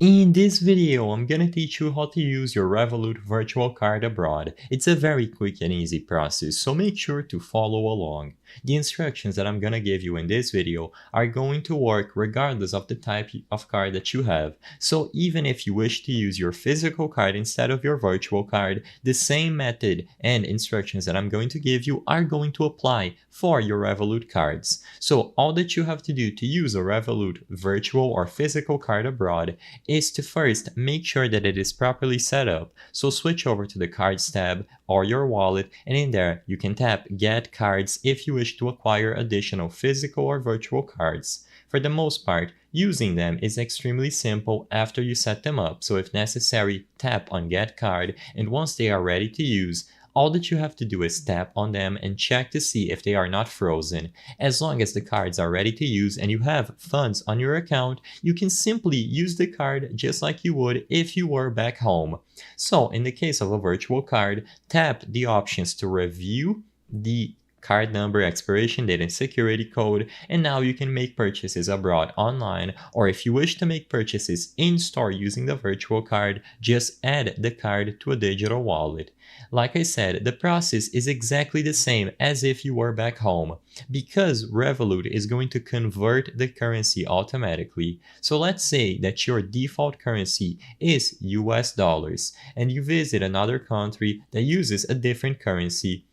In this video, I'm gonna teach you how to use your Revolut virtual card abroad. It's a very quick and easy process, so make sure to follow along. The instructions that I'm gonna give you in this video are going to work regardless of the type of card that you have. So even if you wish to use your physical card instead of your virtual card, the same method and instructions that I'm going to give you are going to apply for your Revolut cards. So all that you have to do to use a Revolut virtual or physical card abroad is to first make sure that it is properly set up. So switch over to the cards tab or your wallet, and in there you can tap get cards if you wish to acquire additional physical or virtual cards. For the most part, using them is extremely simple after you set them up, so if necessary, tap on get card, and once they are ready to use, all that you have to do is tap on them and check to see if they are not frozen. As long as the cards are ready to use and you have funds on your account, you can simply use the card just like you would if you were back home. So in the case of a virtual card, tap the options to review the card number, expiration date, and security code, and now you can make purchases abroad online, or if you wish to make purchases in store using the virtual card, just add the card to a digital wallet. Like I said, the process is exactly the same as if you were back home, because Revolut is going to convert the currency automatically. So let's say that your default currency is US dollars, and you visit another country that uses a different currency.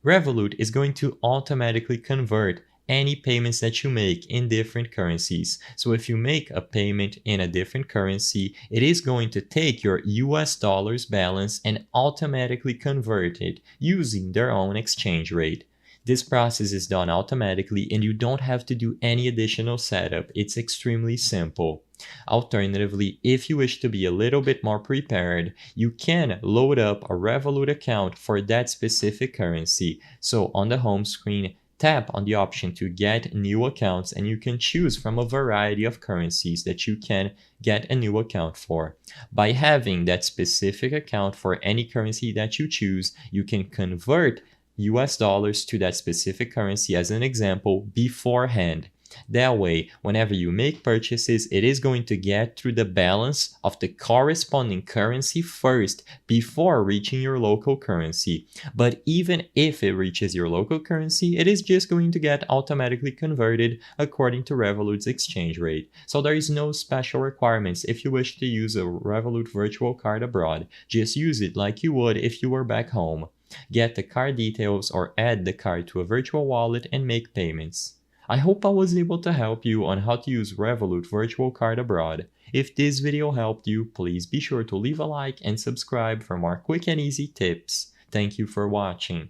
Revolut is going to automatically convert any payments that you make in different currencies. So if you make a payment in a different currency, it is going to take your US dollars balance and automatically convert it using their own exchange rate. This process is done automatically and you don't have to do any additional setup. It's extremely simple. Alternatively, if you wish to be a little bit more prepared, you can load up a Revolut account for that specific currency. So on the home screen, tap on the option to get new accounts and you can choose from a variety of currencies that you can get a new account for. By having that specific account for any currency that you choose, you can convert US dollars to that specific currency as an example beforehand. That way, whenever you make purchases, it is going to get through the balance of the corresponding currency first before reaching your local currency. But even if it reaches your local currency, it is just going to get automatically converted according to Revolut's exchange rate. So there is no special requirements if you wish to use a Revolut virtual card abroad. Just use it like you would if you were back home. Get the card details or add the card to a virtual wallet and make payments. I hope I was able to help you on how to use Revolut virtual card abroad. If this video helped you, please be sure to leave a like and subscribe for more quick and easy tips. Thank you for watching.